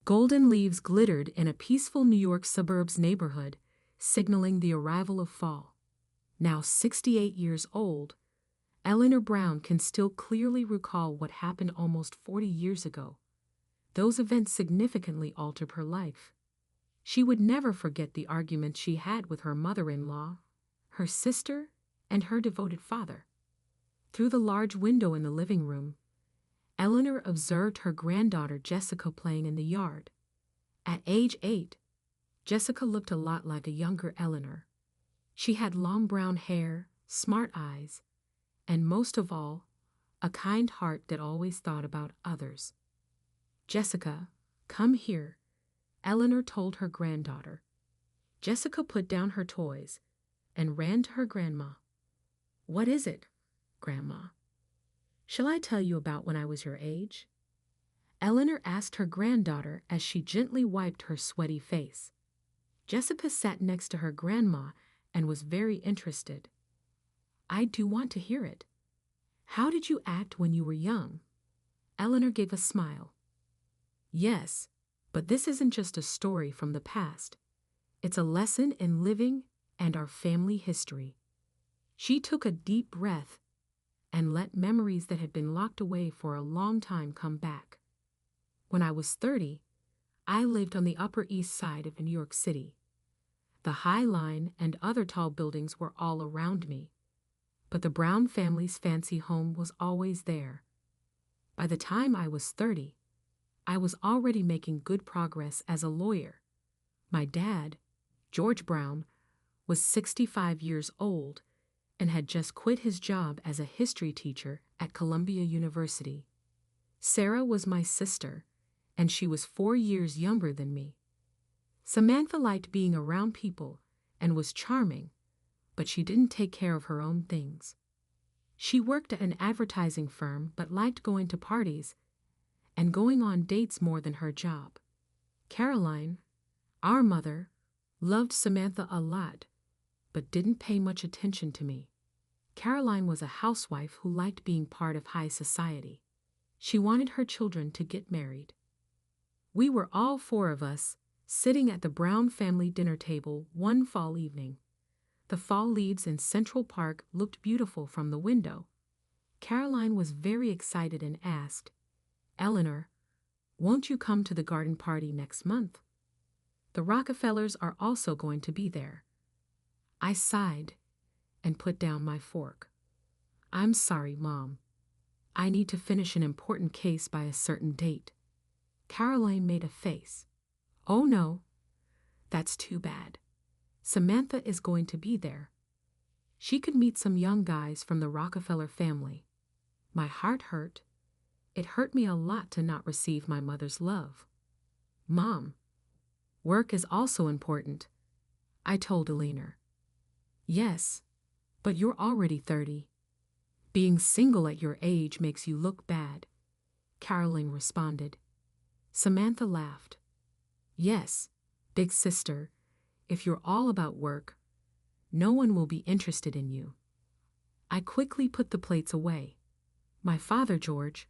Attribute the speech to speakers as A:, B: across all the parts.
A: Golden leaves glittered in a peaceful New York suburbs neighborhood, signaling the arrival of fall. Now 68 years old, Eleanor Brown can still clearly recall what happened almost 40 years ago. Those events significantly altered her life. She would never forget the arguments she had with her mother-in-law, her sister, and her devoted father. Through the large window in the living room, Eleanor observed her granddaughter Jessica playing in the yard. At age 8, Jessica looked a lot like a younger Eleanor. She had long brown hair, smart eyes, and most of all, a kind heart that always thought about others. "Jessica, come here," Eleanor told her granddaughter. Jessica put down her toys and ran to her grandma. "What is it, Grandma? Shall I tell you about when I was your age?" Eleanor asked her granddaughter as she gently wiped her sweaty face. Jessica sat next to her grandma and was very interested. "I do want to hear it. How did you act when you were young?" Eleanor gave a smile. "Yes, but this isn't just a story from the past. It's a lesson in living and our family history." She took a deep breath and let memories that had been locked away for a long time come back. "When I was 30, I lived on the Upper East Side of New York City. The High Line and other tall buildings were all around me, but the Brown family's fancy home was always there. By the time I was 30, I was already making good progress as a lawyer. My dad, George Brown, was 65 years old and had just quit his job as a history teacher at Columbia University. Sarah was my sister, and she was 4 years younger than me. Samantha liked being around people and was charming, but she didn't take care of her own things. She worked at an advertising firm but liked going to parties and going on dates more than her job. Caroline, our mother, loved Samantha a lot, but didn't pay much attention to me. Caroline was a housewife who liked being part of high society. She wanted her children to get married. We were all 4 of us sitting at the Brown family dinner table one fall evening. The fall leaves in Central Park looked beautiful from the window. Caroline was very excited and asked, "Eleanor, won't you come to the garden party next month? The Rockefellers are also going to be there." I sighed and put down my fork. "I'm sorry, Mom. I need to finish an important case by a certain date." Caroline made a face. "Oh no, that's too bad. Samantha is going to be there. She could meet some young guys from the Rockefeller family." My heart hurt. It hurt me a lot to not receive my mother's love. "Mom, work is also important," I told Eleanor. "Yes, but you're already 30. Being single at your age makes you look bad," Caroline responded. Samantha laughed. "Yes, big sister, if you're all about work, no one will be interested in you." I quickly put the plates away. My father, George,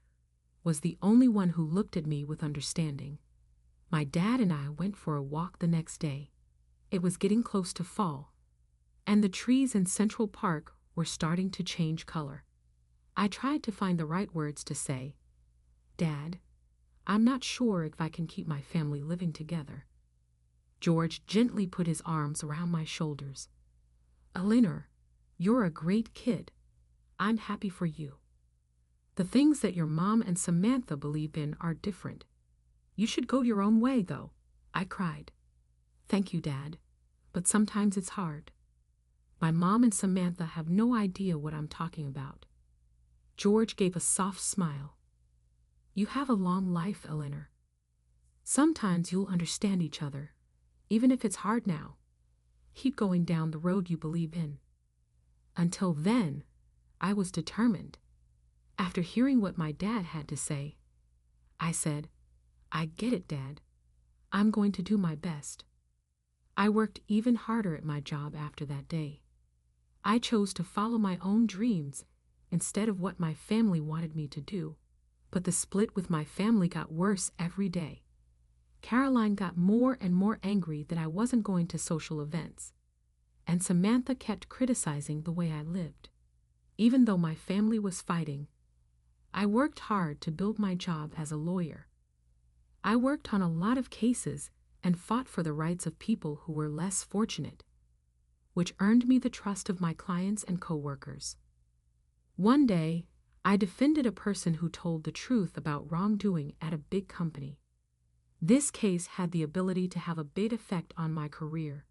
A: was the only one who looked at me with understanding. My dad and I went for a walk the next day. It was getting close to fall, and the trees in Central Park were starting to change color. I tried to find the right words to say. "Dad, I'm not sure if I can keep my family living together." George gently put his arms around my shoulders. "Eleanor, you're a great kid. I'm happy for you. The things that your mom and Samantha believe in are different. You should go your own way, though," I cried. "Thank you, Dad, but sometimes it's hard. My mom and Samantha have no idea what I'm talking about." George gave a soft smile. "You have a long life, Eleanor. Sometimes you'll understand each other, even if it's hard now. Keep going down the road you believe in." Until then, I was determined. After hearing what my dad had to say, I said, "I get it, Dad. I'm going to do my best." I worked even harder at my job after that day. I chose to follow my own dreams instead of what my family wanted me to do. But the split with my family got worse every day. Caroline got more and more angry that I wasn't going to social events, and Samantha kept criticizing the way I lived. Even though my family was fighting, I worked hard to build my job as a lawyer. I worked on a lot of cases and fought for the rights of people who were less fortunate, which earned me the trust of my clients and coworkers. One day, I defended a person who told the truth about wrongdoing at a big company. This case had the ability to have a big effect on my career.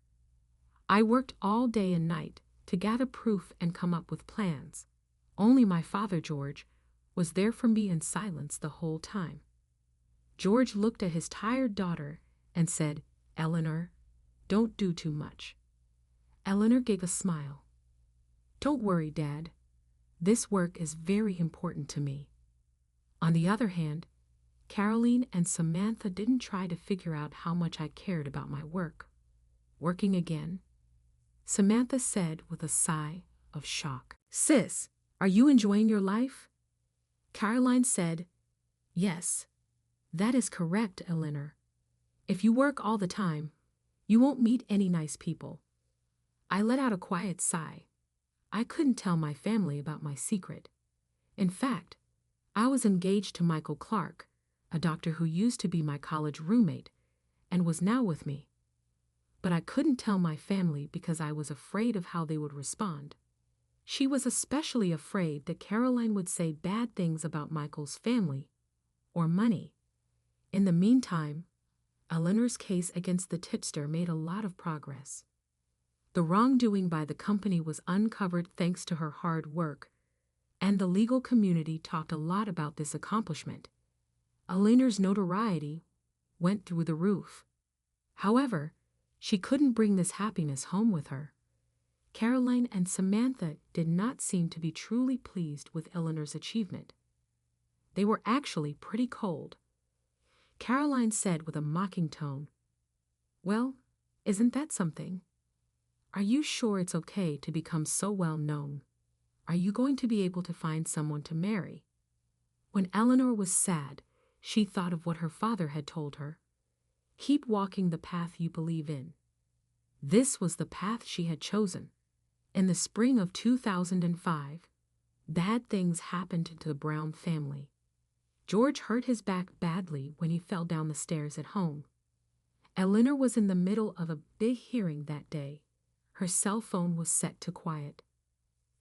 A: I worked all day and night to gather proof and come up with plans. Only my father, George, was there for me in silence the whole time. George looked at his tired daughter and said, "Eleanor, don't do too much." Eleanor gave a smile. "Don't worry, Dad. This work is very important to me." On the other hand, Caroline and Samantha didn't try to figure out how much I cared about my work. "Working again?" Samantha said with a sigh of shock. "Sis, are you enjoying your life?" Caroline said, "Yes, that is correct, Eleanor. If you work all the time, you won't meet any nice people." I let out a quiet sigh. I couldn't tell my family about my secret. In fact, I was engaged to Michael Clark, a doctor who used to be my college roommate and was now with me. But I couldn't tell my family because I was afraid of how they would respond. She was especially afraid that Caroline would say bad things about Michael's family or money. In the meantime, Eleanor's case against the tipster made a lot of progress. The wrongdoing by the company was uncovered thanks to her hard work, and the legal community talked a lot about this accomplishment. Eleanor's notoriety went through the roof. However, she couldn't bring this happiness home with her. Caroline and Samantha did not seem to be truly pleased with Eleanor's achievement. They were actually pretty cold. Caroline said with a mocking tone, "Well, isn't that something? Are you sure it's okay to become so well known? Are you going to be able to find someone to marry?" When Eleanor was sad, she thought of what her father had told her. Keep walking the path you believe in. This was the path she had chosen. In the spring of 2005, bad things happened to the Brown family. George hurt his back badly when he fell down the stairs at home. Eleanor was in the middle of a big hearing that day. Her cell phone was set to quiet,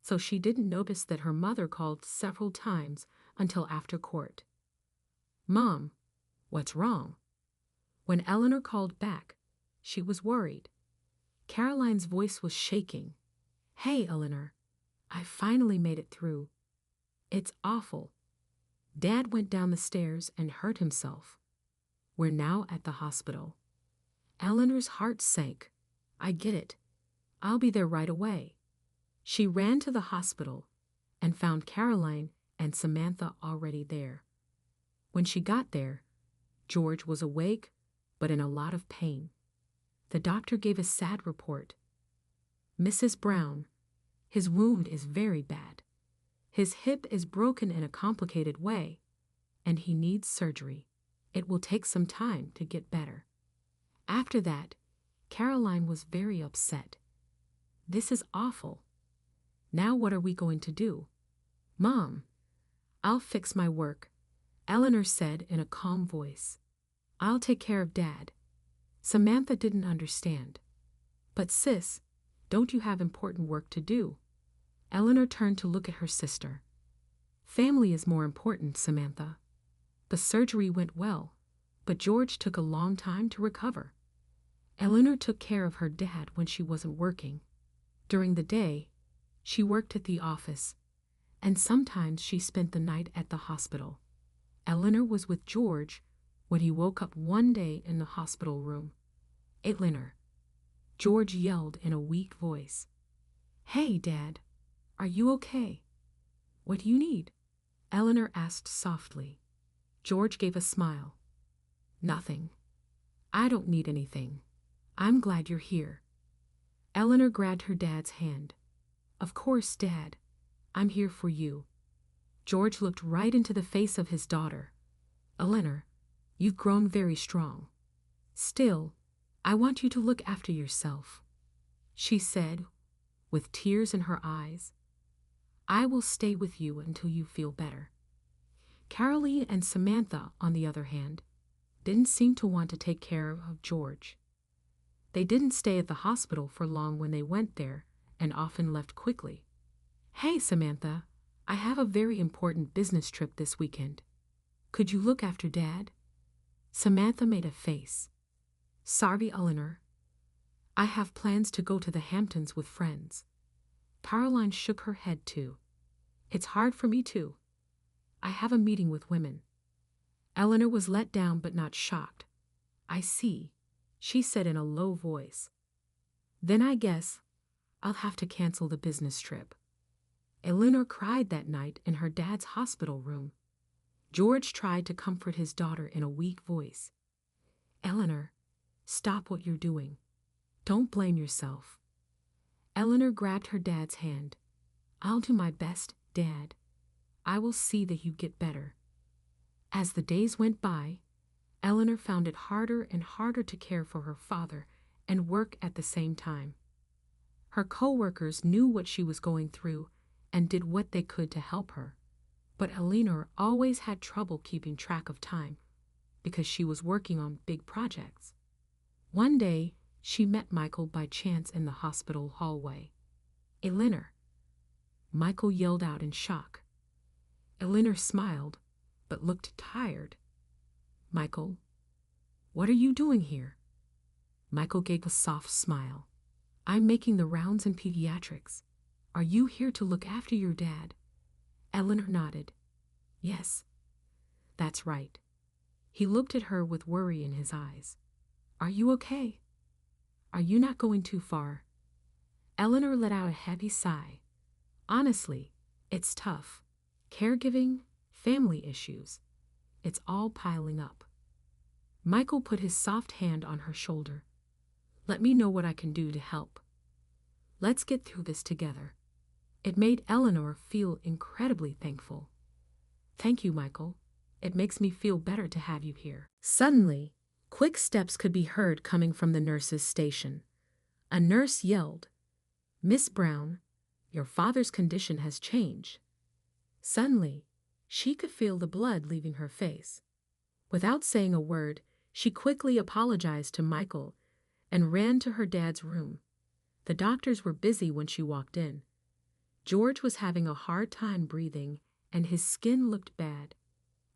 A: so she didn't notice that her mother called several times until after court. "Mom, what's wrong?" When Eleanor called back, she was worried. Caroline's voice was shaking. "Hey, Eleanor, I finally made it through. It's awful. Dad went down the stairs and hurt himself. We're now at the hospital." Eleanor's heart sank. "I get it. I'll be there right away." She ran to the hospital and found Caroline and Samantha already there. When she got there, George was awake but in a lot of pain. The doctor gave a sad report. "Mrs. Brown, his wound is very bad. His hip is broken in a complicated way, and he needs surgery. It will take some time to get better." After that, Caroline was very upset. "This is awful. Now what are we going to do?" "Mom, I'll fix my work," Eleanor said in a calm voice. "I'll take care of Dad." Samantha didn't understand. "But sis, don't you have important work to do?" Eleanor turned to look at her sister. "Family is more important, Samantha. The surgery went well, but George took a long time to recover." Eleanor took care of her dad when she wasn't working. During the day, she worked at the office, and sometimes she spent the night at the hospital. Eleanor was with George when he woke up one day in the hospital room. "Eleanor," George yelled in a weak voice. "Hey, Dad, are you okay? What do you need?" Eleanor asked softly. George gave a smile. "Nothing. I don't need anything. I'm glad you're here." Eleanor grabbed her dad's hand. "Of course, Dad. I'm here for you." George looked right into the face of his daughter. "Eleanor, you've grown very strong. Still, I want you to look after yourself, she said, with tears in her eyes. I will stay with you until you feel better. Caroline and Samantha, on the other hand, didn't seem to want to take care of George. They didn't stay at the hospital for long when they went there, and often left quickly. Hey, Samantha, I have a very important business trip this weekend. Could you look after Dad? Samantha made a face. Sorry, Eleanor. I have plans to go to the Hamptons with friends. Caroline shook her head too. It's hard for me too. I have a meeting with women. Eleanor was let down but not shocked. I see, she said in a low voice. Then I guess I'll have to cancel the business trip. Eleanor cried that night in her dad's hospital room. George tried to comfort his daughter in a weak voice. Eleanor, stop what you're doing. Don't blame yourself. Eleanor grabbed her dad's hand. I'll do my best, Dad. I will see that you get better. As the days went by, Eleanor found it harder and harder to care for her father and work at the same time. Her co-workers knew what she was going through and did what they could to help her, but Eleanor always had trouble keeping track of time because she was working on big projects. One day, she met Michael by chance in the hospital hallway. Eleanor. Michael yelled out in shock. Eleanor smiled, but looked tired. Michael, what are you doing here? Michael gave a soft smile. I'm making the rounds in pediatrics. Are you here to look after your dad? Eleanor nodded. Yes, that's right. He looked at her with worry in his eyes. Are you okay? Are you not going too far? Eleanor let out a heavy sigh. Honestly, it's tough. Caregiving, family issues. It's all piling up. Michael put his soft hand on her shoulder. Let me know what I can do to help. Let's get through this together. It made Eleanor feel incredibly thankful. Thank you, Michael. It makes me feel better to have you here. Suddenly, quick steps could be heard coming from the nurse's station. A nurse yelled, Miss Brown, your father's condition has changed. Suddenly, she could feel the blood leaving her face. Without saying a word, she quickly apologized to Michael and ran to her dad's room. The doctors were busy when she walked in. George was having a hard time breathing, and his skin looked bad.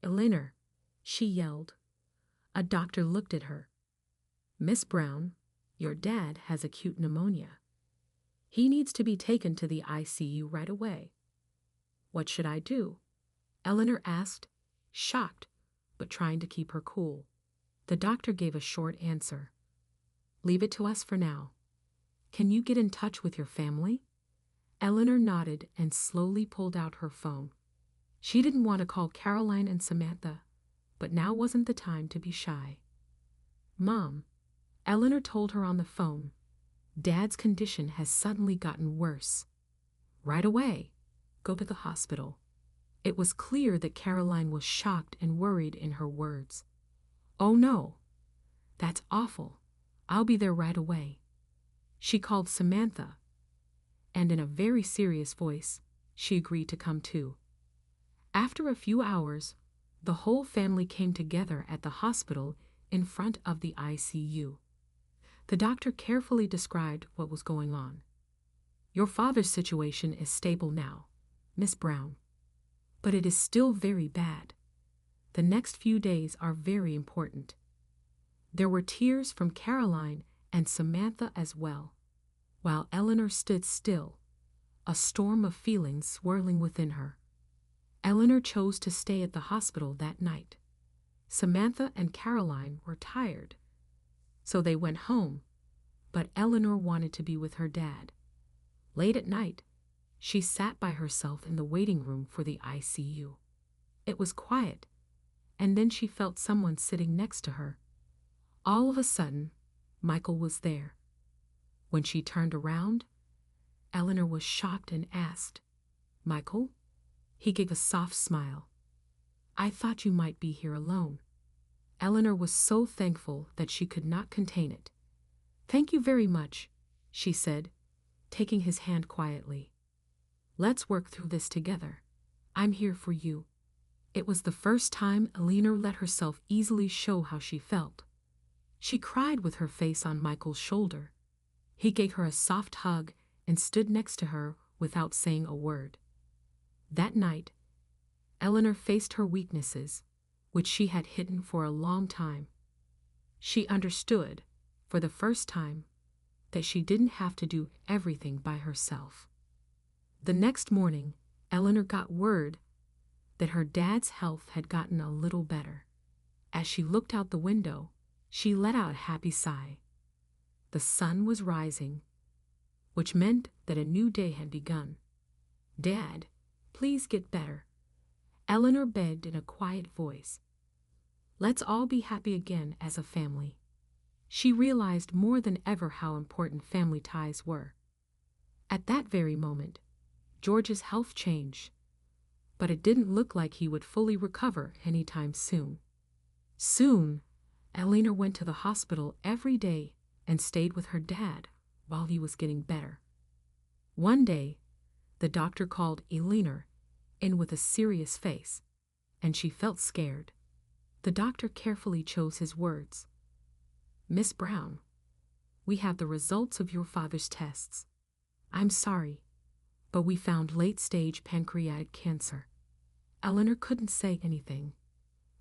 A: Eleanor, she yelled. A doctor looked at her. Miss Brown, your dad has acute pneumonia. He needs to be taken to the ICU right away. What should I do? Eleanor asked, shocked, but trying to keep her cool. The doctor gave a short answer. Leave it to us for now. Can you get in touch with your family? Eleanor nodded and slowly pulled out her phone. She didn't want to call Caroline and Samantha, but now wasn't the time to be shy. Mom, Eleanor told her on the phone, Dad's condition has suddenly gotten worse. Right away. Go to the hospital. It was clear that Caroline was shocked and worried in her words. Oh no. That's awful. I'll be there right away. She called Samantha, and in a very serious voice, she agreed to come too. After a few hours, the whole family came together at the hospital in front of the ICU. The doctor carefully described what was going on. Your father's situation is stable now, Miss Brown, but it is still very bad. The next few days are very important. There were tears from Caroline and Samantha as well, while Eleanor stood still, a storm of feelings swirling within her. Eleanor chose to stay at the hospital that night. Samantha and Caroline were tired, so they went home, but Eleanor wanted to be with her dad. Late at night, she sat by herself in the waiting room for the ICU. It was quiet, and then she felt someone sitting next to her. All of a sudden, Michael was there. When she turned around, Eleanor was shocked and asked, Michael? He gave a soft smile. I thought you might be here alone. Eleanor was so thankful that she could not contain it. "Thank you very much," she said, taking his hand quietly. "Let's work through this together. I'm here for you." It was the first time Eleanor let herself easily show how she felt. She cried with her face on Michael's shoulder. He gave her a soft hug and stood next to her without saying a word. That night, Eleanor faced her weaknesses, which she had hidden for a long time. She understood, for the first time, that she didn't have to do everything by herself. The next morning, Eleanor got word that her dad's health had gotten a little better. As she looked out the window, she let out a happy sigh. The sun was rising, which meant that a new day had begun. "Dad, please get better," Eleanor begged in a quiet voice. "Let's all be happy again as a family." She realized more than ever how important family ties were. At that very moment, George's health changed, but it didn't look like he would fully recover anytime soon. Soon, Eleanor went to the hospital every day and stayed with her dad while he was getting better. One day, the doctor called Eleanor in with a serious face, and she felt scared. The doctor carefully chose his words. "Miss Brown, we have the results of your father's tests. I'm sorry, but we found late-stage pancreatic cancer." Eleanor couldn't say anything.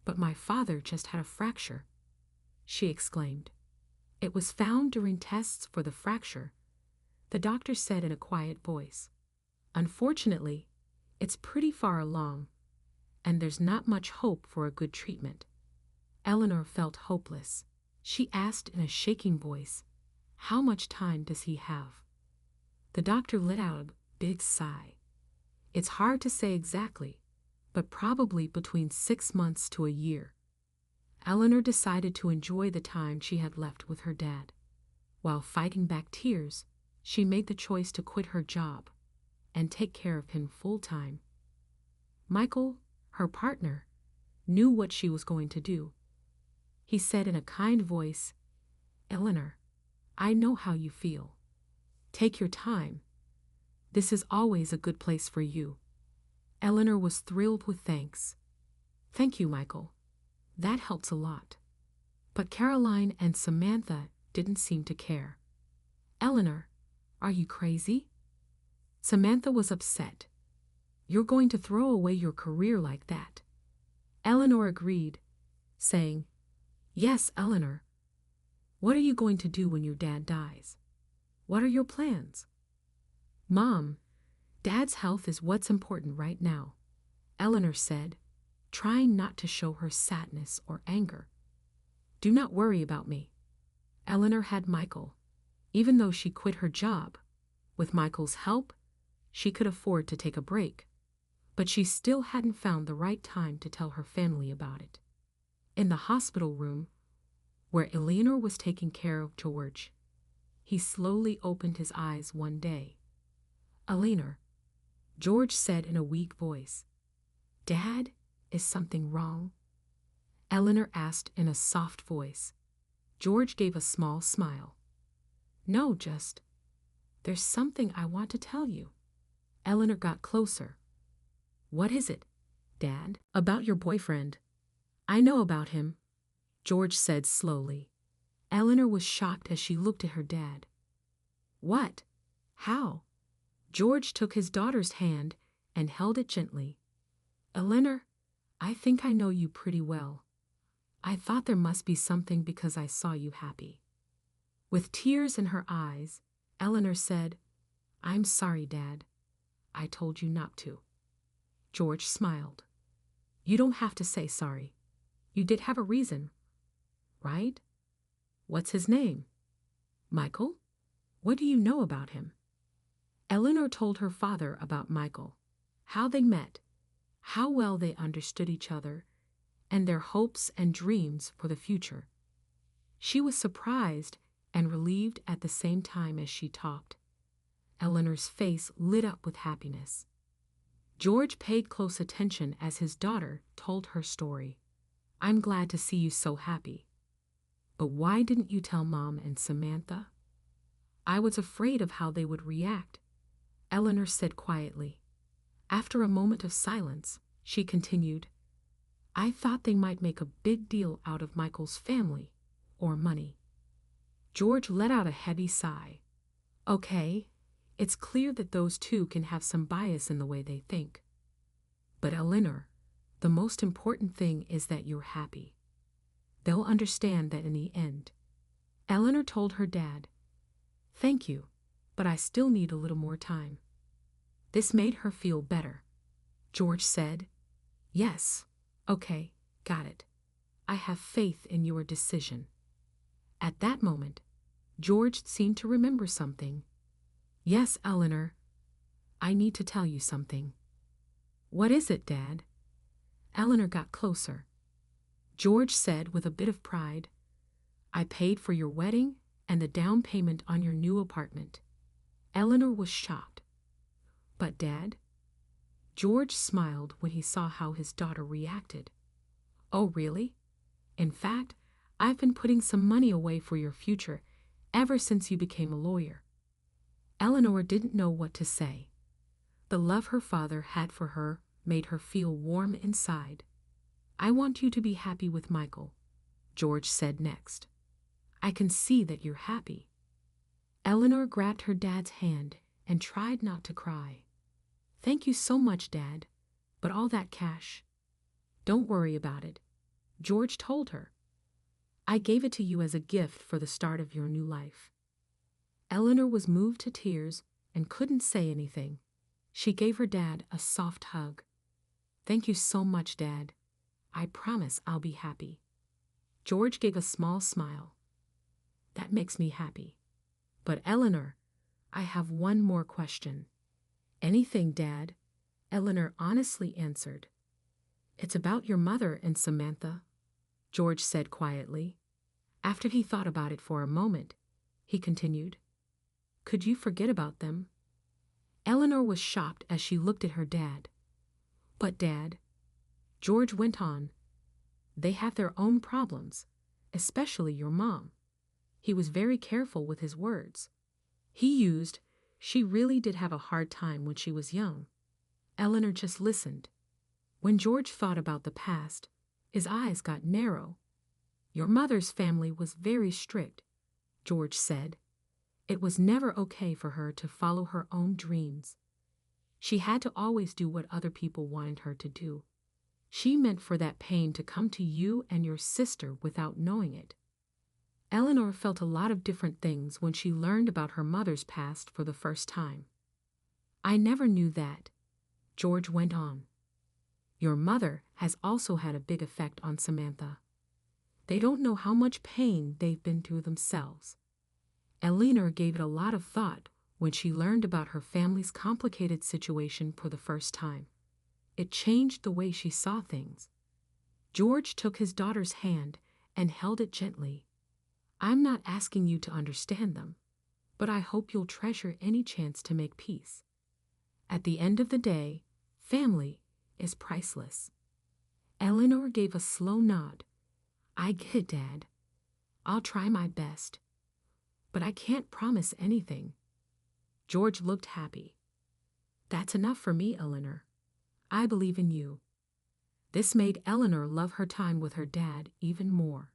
A: "But my father just had a fracture," she exclaimed. "It was found during tests for the fracture," the doctor said in a quiet voice. "Unfortunately, it's pretty far along, and there's not much hope for a good treatment." Eleanor felt hopeless. She asked in a shaking voice, "How much time does he have?" The doctor let out a big sigh. "It's hard to say exactly, but probably between 6 months to a year." Eleanor decided to enjoy the time she had left with her dad. While fighting back tears, she made the choice to quit her job and take care of him full-time. Michael, her partner, knew what she was going to do. He said in a kind voice, "Eleanor, I know how you feel. Take your time. This is always a good place for you." Eleanor was thrilled with thanks. "Thank you, Michael. That helps a lot." But Caroline and Samantha didn't seem to care. "Eleanor, are you crazy?" Samantha was upset. "You're going to throw away your career like that." Eleanor agreed, saying, "Yes, Eleanor. What are you going to do when your dad dies? What are your plans?" "Mom, Dad's health is what's important right now," Eleanor said, trying not to show her sadness or anger. "Do not worry about me." Eleanor had Michael. Even though she quit her job, with Michael's help, she could afford to take a break. But she still hadn't found the right time to tell her family about it. In the hospital room, where Eleanor was taking care of George, he slowly opened his eyes one day. "Eleanor," George said in a weak voice. "Dad, is something wrong?" Eleanor asked in a soft voice. George gave a small smile. "No, there's something I want to tell you." Eleanor got closer. "What is it, Dad?" "About your boyfriend. I know about him," George said slowly. Eleanor was shocked as she looked at her dad. "What? How?" George took his daughter's hand and held it gently. "Eleanor, I think I know you pretty well. I thought there must be something because I saw you happy." With tears in her eyes, Eleanor said, "I'm sorry, Dad. I told you not to." George smiled. "You don't have to say sorry. You did have a reason, right? What's his name?" "Michael? What do you know about him?" Eleanor told her father about Michael, how they met, how well they understood each other, and their hopes and dreams for the future. She was surprised and relieved at the same time as she talked. Eleanor's face lit up with happiness. George paid close attention as his daughter told her story. I'm glad to see you so happy. But why didn't you tell Mom and Samantha? I was afraid of how they would react, Eleanor said quietly. After a moment of silence, she continued, I thought they might make a big deal out of Michael's family or money. George let out a heavy sigh. Okay, it's clear that those two can have some bias in the way they think. But Eleanor, the most important thing is that you're happy. They'll understand that in the end. Eleanor told her dad, Thank you, but I still need a little more time. This made her feel better. George said, Yes, okay, got it. I have faith in your decision. At that moment, George seemed to remember something. Yes, Eleanor, I need to tell you something. What is it, Dad? Eleanor got closer. George said with a bit of pride, I paid for your wedding and the down payment on your new apartment. Eleanor was shocked. But Dad? George smiled when he saw how his daughter reacted. Oh, really? In fact, I've been putting some money away for your future ever since you became a lawyer. Eleanor didn't know what to say. The love her father had for her made her feel warm inside. I want you to be happy with Michael, George said next. I can see that you're happy. Eleanor grabbed her dad's hand and tried not to cry. Thank you so much, Dad, but all that cash. Don't worry about it, George told her. I gave it to you as a gift for the start of your new life. Eleanor was moved to tears and couldn't say anything. She gave her dad a soft hug. Thank you so much, Dad. I promise I'll be happy. George gave a small smile. That makes me happy. But Eleanor, I have one more question. Anything, Dad, Eleanor honestly answered. It's about your mother and Samantha, George said quietly. After he thought about it for a moment, he continued, Could you forget about them? Eleanor was shocked as she looked at her dad. But Dad, George went on, they have their own problems, especially your mom. He was very careful with his words. He used, she really did have a hard time when she was young. Eleanor just listened. When George thought about the past, his eyes got narrow. Your mother's family was very strict, George said. It was never okay for her to follow her own dreams. She had to always do what other people wanted her to do. She meant for that pain to come to you and your sister without knowing it. Eleanor felt a lot of different things when she learned about her mother's past for the first time. I never knew that, George went on. Your mother has also had a big effect on Samantha. They don't know how much pain they've been through themselves. Eleanor gave it a lot of thought when she learned about her family's complicated situation for the first time. It changed the way she saw things. George took his daughter's hand and held it gently. I'm not asking you to understand them, but I hope you'll treasure any chance to make peace. At the end of the day, family is priceless. Eleanor gave a slow nod. I get it, Dad. I'll try my best. But I can't promise anything. George looked happy. That's enough for me, Eleanor. I believe in you. This made Eleanor love her time with her dad even more.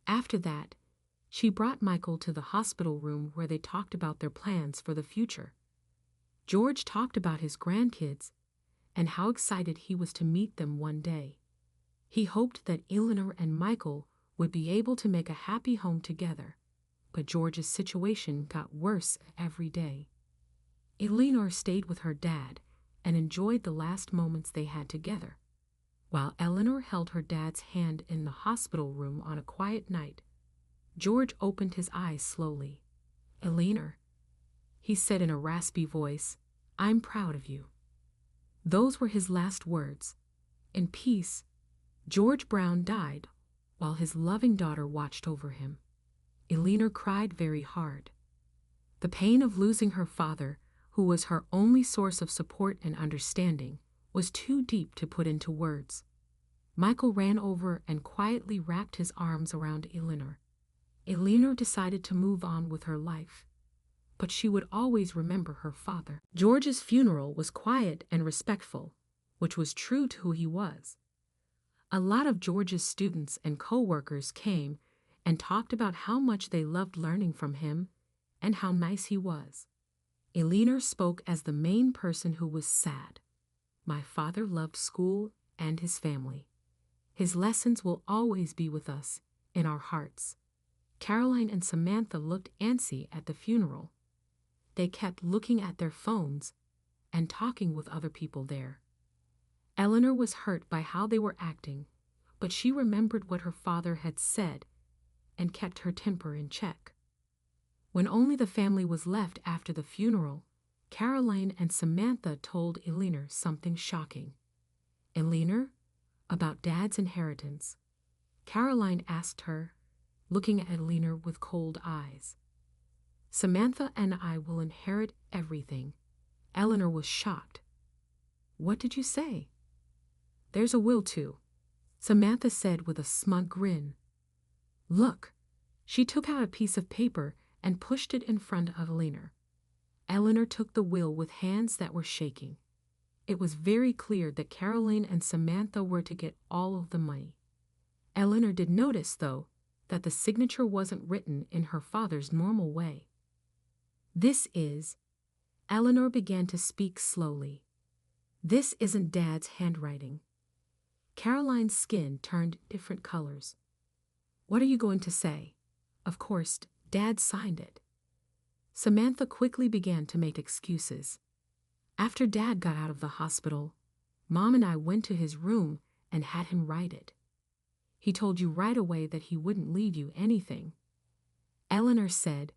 A: After that, she brought Michael to the hospital room where they talked about their plans for the future. George talked about his grandkids and how excited he was to meet them one day. He hoped that Eleanor and Michael would be able to make a happy home together, but George's situation got worse every day. Eleanor stayed with her dad and enjoyed the last moments they had together. While Eleanor held her dad's hand in the hospital room on a quiet night, George opened his eyes slowly. Eleanor, he said in a raspy voice, I'm proud of you. Those were his last words. In peace, George Brown died while his loving daughter watched over him. Eleanor cried very hard. The pain of losing her father, who was her only source of support and understanding, was too deep to put into words. Michael ran over and quietly wrapped his arms around Eleanor. Eleanor decided to move on with her life, but she would always remember her father. George's funeral was quiet and respectful, which was true to who he was. A lot of George's students and co-workers came and talked about how much they loved learning from him and how nice he was. Eleanor spoke as the main person who was sad. My father loved school and his family. His lessons will always be with us, in our hearts. Caroline and Samantha looked antsy at the funeral. They kept looking at their phones and talking with other people there. Eleanor was hurt by how they were acting, but she remembered what her father had said and kept her temper in check. When only the family was left after the funeral, Caroline and Samantha told Eleanor something shocking. Eleanor, about Dad's inheritance. Caroline asked her, looking at Eleanor with cold eyes. Samantha and I will inherit everything. Eleanor was shocked. What did you say? There's a will too, Samantha said with a smug grin. Look. She took out a piece of paper and pushed it in front of Eleanor. Eleanor took the will with hands that were shaking. It was very clear that Caroline and Samantha were to get all of the money. Eleanor did notice, though, that the signature wasn't written in her father's normal way. This is... Eleanor began to speak slowly. This isn't Dad's handwriting. Caroline's skin turned different colors. What are you going to say? Of course, Dad signed it. Samantha quickly began to make excuses. After Dad got out of the hospital, Mom and I went to his room and had him write it. He told you right away that he wouldn't leave you anything. Eleanor said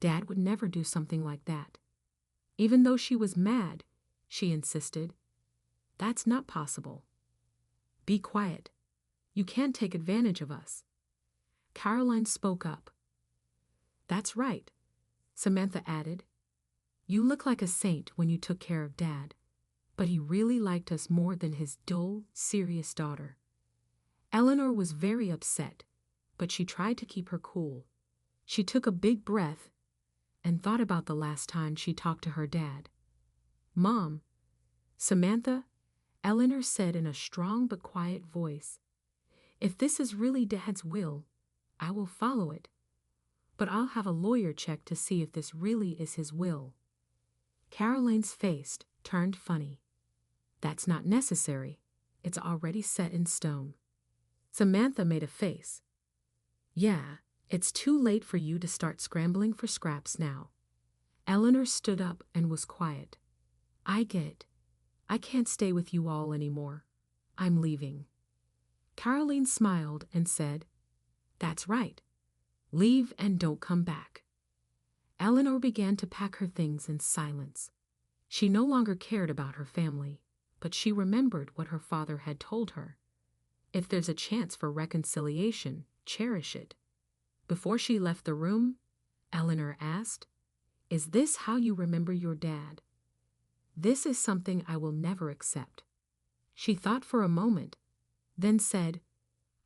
A: Dad would never do something like that. Even though she was mad, she insisted, that's not possible. Be quiet. You can't take advantage of us. Caroline spoke up. That's right, Samantha added. You look like a saint when you took care of Dad, but he really liked us more than his dull, serious daughter. Eleanor was very upset, but she tried to keep her cool. She took a big breath and thought about the last time she talked to her dad. Mom, Samantha, Eleanor said in a strong but quiet voice, if this is really Dad's will, I will follow it. But I'll have a lawyer check to see if this really is his will. Caroline's face turned funny. That's not necessary. It's already set in stone. Samantha made a face. Yeah, it's too late for you to start scrambling for scraps now. Eleanor stood up and was quiet. I get it. I can't stay with you all anymore. I'm leaving. Caroline smiled and said, That's right. Leave and don't come back. Eleanor began to pack her things in silence. She no longer cared about her family, but she remembered what her father had told her. If there's a chance for reconciliation, cherish it. Before she left the room, Eleanor asked, Is this how you remember your dad? This is something I will never accept. She thought for a moment, then said,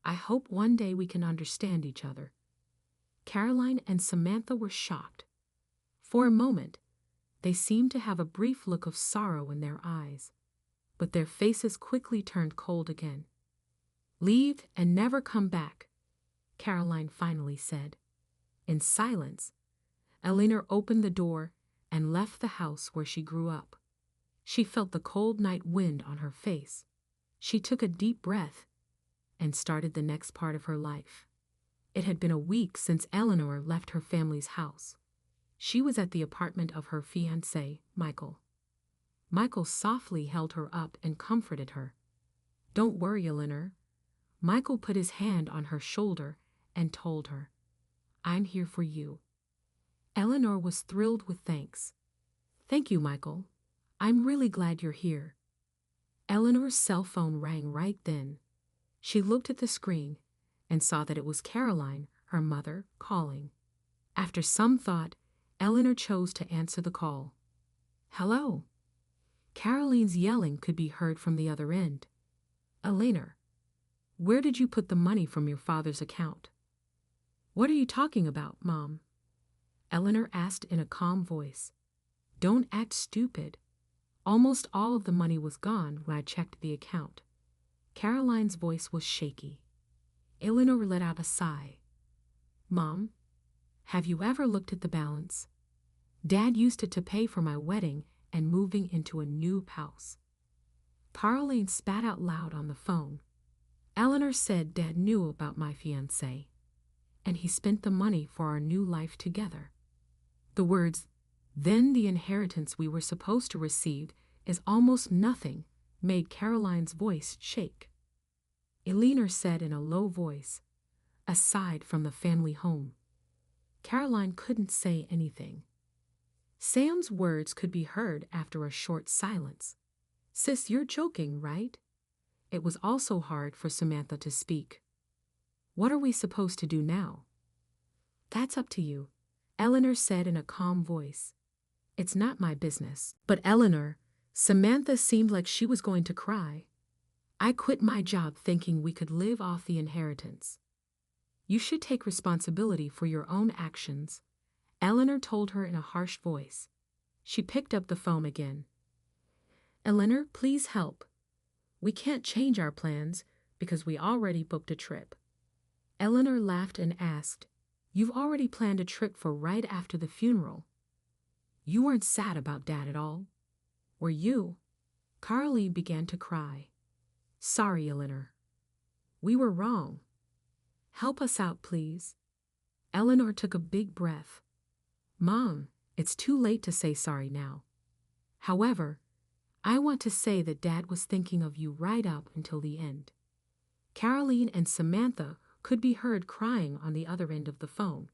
A: I hope one day we can understand each other. Caroline and Samantha were shocked. For a moment, they seemed to have a brief look of sorrow in their eyes, but their faces quickly turned cold again. Leave and never come back, Caroline finally said. In silence, Eleanor opened the door and left the house where she grew up. She felt the cold night wind on her face. She took a deep breath and started the next part of her life. It had been a week since Eleanor left her family's house. She was at the apartment of her fiancé, Michael. Michael softly held her up and comforted her. Don't worry, Eleanor. Michael put his hand on her shoulder and told her, I'm here for you. Eleanor was thrilled with thanks. Thank you, Michael. I'm really glad you're here. Eleanor's cell phone rang right then. She looked at the screen and saw that it was Caroline, her mother, calling. After some thought, Eleanor chose to answer the call. Hello. Caroline's yelling could be heard from the other end. Eleanor, Where did you put the money from your father's account? What are you talking about, Mom? Eleanor asked in a calm voice. Don't act stupid. Almost all of the money was gone when I checked the account. Caroline's voice was shaky. Eleanor let out a sigh. Mom, have you ever looked at the balance? Dad used it to pay for my wedding and moving into a new house. Caroline spat out loud on the phone. Eleanor said Dad knew about my fiancé, and he spent the money for our new life together. The words, then the inheritance we were supposed to receive is almost nothing, made Caroline's voice shake. Eleanor said in a low voice, aside from the family home. Caroline couldn't say anything. Sam's words could be heard after a short silence. Sis, you're joking, right? It was also hard for Samantha to speak. What are we supposed to do now? That's up to you, Eleanor said in a calm voice. It's not my business. But Eleanor, Samantha seemed like she was going to cry. I quit my job thinking we could live off the inheritance. You should take responsibility for your own actions, Eleanor told her in a harsh voice. She picked up the phone again. Eleanor, please help. We can't change our plans because we already booked a trip. Eleanor laughed and asked, You've already planned a trip for right after the funeral. You weren't sad about Dad at all, were you? Caroline began to cry. Sorry, Eleanor. We were wrong. Help us out, please. Eleanor took a big breath. Mom, it's too late to say sorry now. However, I want to say that Dad was thinking of you right up until the end. Caroline and Samantha could be heard crying on the other end of the phone.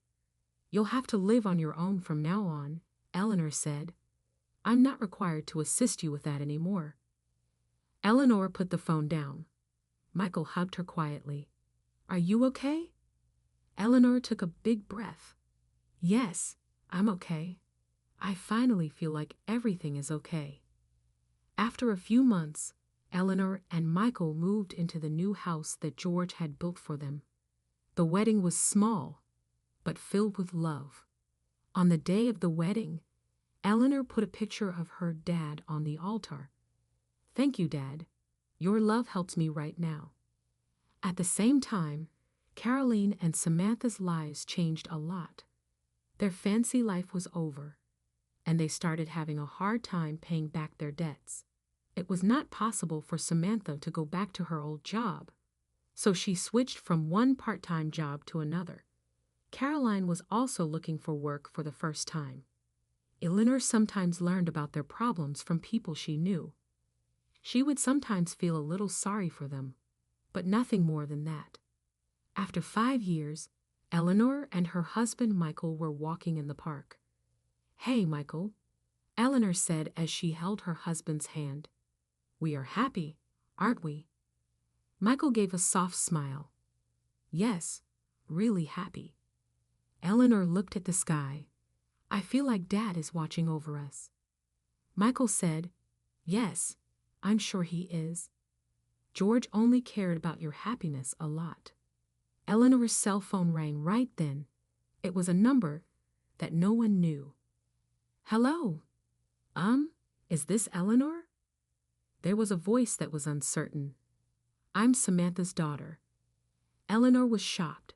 A: You'll have to live on your own from now on, Eleanor said. I'm not required to assist you with that anymore. Eleanor put the phone down. Michael hugged her quietly. Are you okay? Eleanor took a big breath. Yes, I'm okay. I finally feel like everything is okay. After a few months, Eleanor and Michael moved into the new house that George had built for them. The wedding was small, but filled with love. On the day of the wedding, Eleanor put a picture of her dad on the altar. Thank you, Dad. Your love helps me right now. At the same time, Caroline and Samantha's lives changed a lot. Their fancy life was over, and they started having a hard time paying back their debts. It was not possible for Samantha to go back to her old job, so she switched from one part-time job to another. Caroline was also looking for work for the first time. Eleanor sometimes learned about their problems from people she knew. She would sometimes feel a little sorry for them, but nothing more than that. After 5 years, Eleanor and her husband Michael were walking in the park. Hey, Michael, Eleanor said as she held her husband's hand. We are happy, aren't we? Michael gave a soft smile. Yes, really happy. Eleanor looked at the sky. I feel like Dad is watching over us. Michael said, Yes, I'm sure he is. George only cared about your happiness a lot. Eleanor's cell phone rang right then. It was a number that no one knew. Hello? Is this Eleanor? There was a voice that was uncertain. I'm Samantha's daughter. Eleanor was shocked.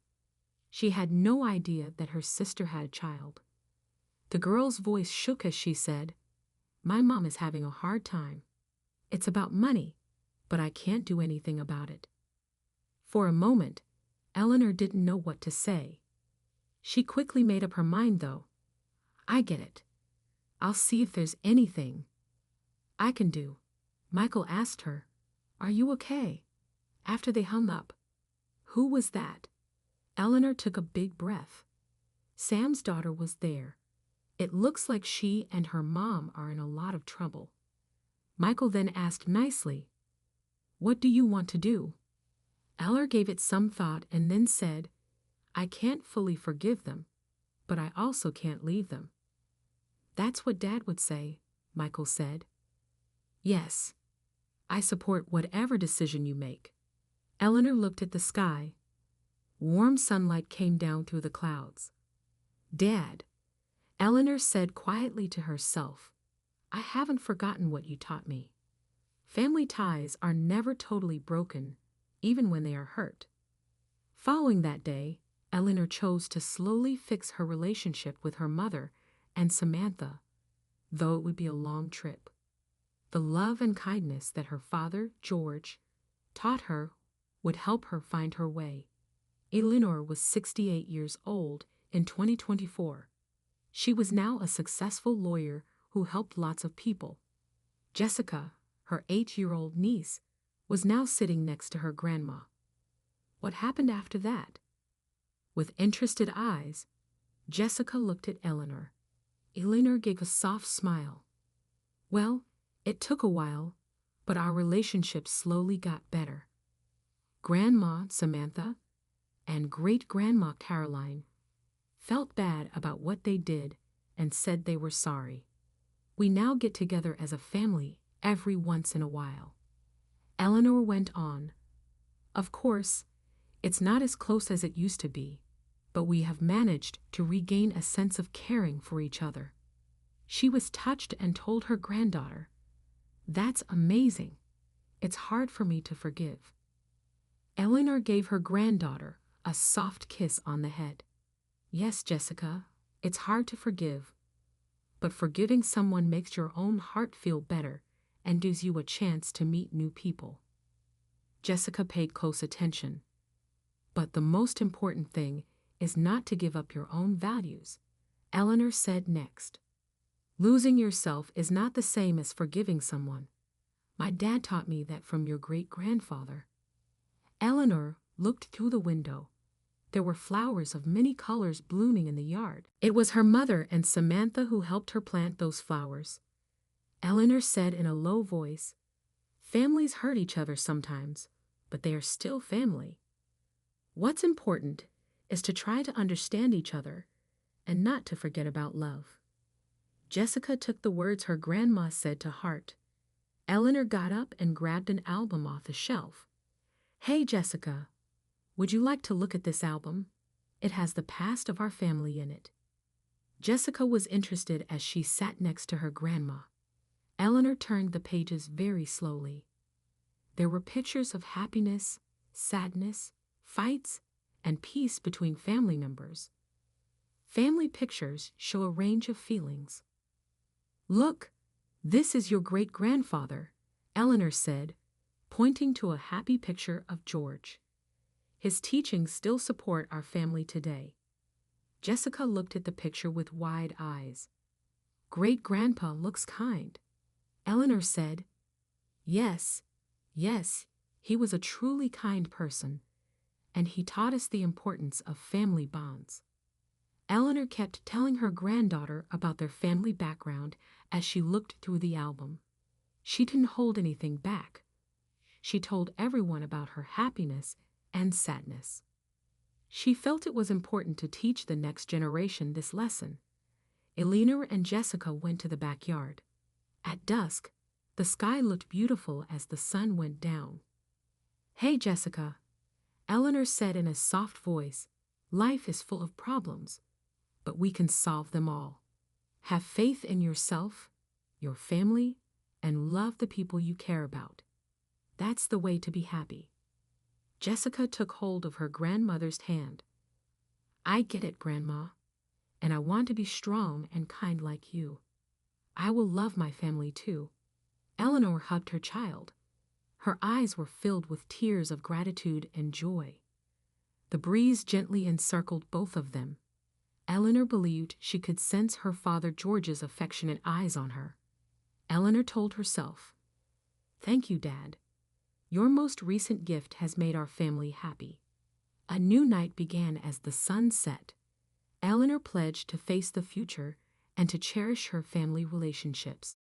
A: She had no idea that her sister had a child. The girl's voice shook as she said, My mom is having a hard time. It's about money, but I can't do anything about it. For a moment, Eleanor didn't know what to say. She quickly made up her mind, though. I get it. I'll see if there's anything I can do. Michael asked her, Are you okay? After they hung up. Who was that? Eleanor took a big breath. Sam's daughter was there. It looks like she and her mom are in a lot of trouble. Michael then asked nicely, What do you want to do? Eleanor gave it some thought and then said, I can't fully forgive them, but I also can't leave them. That's what Dad would say, Michael said. Yes, I support whatever decision you make. Eleanor looked at the sky. Warm sunlight came down through the clouds. "Dad," Eleanor said quietly to herself, "I haven't forgotten what you taught me. Family ties are never totally broken, even when they are hurt." Following that day, Eleanor chose to slowly fix her relationship with her mother and Samantha, though it would be a long trip. The love and kindness that her father, George, taught her would help her find her way. Eleanor was 68 years old in 2024. She was now a successful lawyer who helped lots of people. Jessica, her 8-year-old niece, was now sitting next to her grandma. What happened after that? With interested eyes, Jessica looked at Eleanor. Eleanor gave a soft smile. "Well, it took a while, but our relationship slowly got better. Grandma Samantha and great-grandma Caroline felt bad about what they did and said they were sorry. We now get together as a family every once in a while." Eleanor went on. "Of course, it's not as close as it used to be, but we have managed to regain a sense of caring for each other." She was touched and told her granddaughter, "That's amazing. It's hard for me to forgive." Eleanor gave her granddaughter a soft kiss on the head. "Yes, Jessica, it's hard to forgive, but forgiving someone makes your own heart feel better and gives you a chance to meet new people." Jessica paid close attention. "But the most important thing is not to give up your own values," Eleanor said next. "Losing yourself is not the same as forgiving someone. My dad taught me that from your great-grandfather." Eleanor looked through the window. There were flowers of many colors blooming in the yard. It was her mother and Samantha who helped her plant those flowers. Eleanor said in a low voice, "Families hurt each other sometimes, but they are still family. What's important is to try to understand each other and not to forget about love." Jessica took the words her grandma said to heart. Eleanor got up and grabbed an album off the shelf. "Hey, Jessica, would you like to look at this album? It has the past of our family in it." Jessica was interested as she sat next to her grandma. Eleanor turned the pages very slowly. There were pictures of happiness, sadness, fights, and peace between family members. Family pictures show a range of feelings. "Look, this is your great-grandfather," Eleanor said, pointing to a happy picture of George. "His teachings still support our family today." Jessica looked at the picture with wide eyes. "Great-grandpa looks kind." Eleanor said, Yes, he was a truly kind person, and he taught us the importance of family bonds." Eleanor kept telling her granddaughter about their family background as she looked through the album. She didn't hold anything back. She told everyone about her happiness and sadness. She felt it was important to teach the next generation this lesson. Eleanor and Jessica went to the backyard. At dusk, the sky looked beautiful as the sun went down. "Hey, Jessica," Eleanor said in a soft voice, "life is full of problems, but we can solve them all. Have faith in yourself, your family, and love the people you care about. That's the way to be happy." Jessica took hold of her grandmother's hand. "I get it, Grandma, and I want to be strong and kind like you. I will love my family too." Eleanor hugged her child. Her eyes were filled with tears of gratitude and joy. The breeze gently encircled both of them. Eleanor believed she could sense her father George's affectionate eyes on her. Eleanor told herself, "Thank you, Dad. Your most recent gift has made our family happy." A new night began as the sun set. Eleanor pledged to face the future and to cherish her family relationships.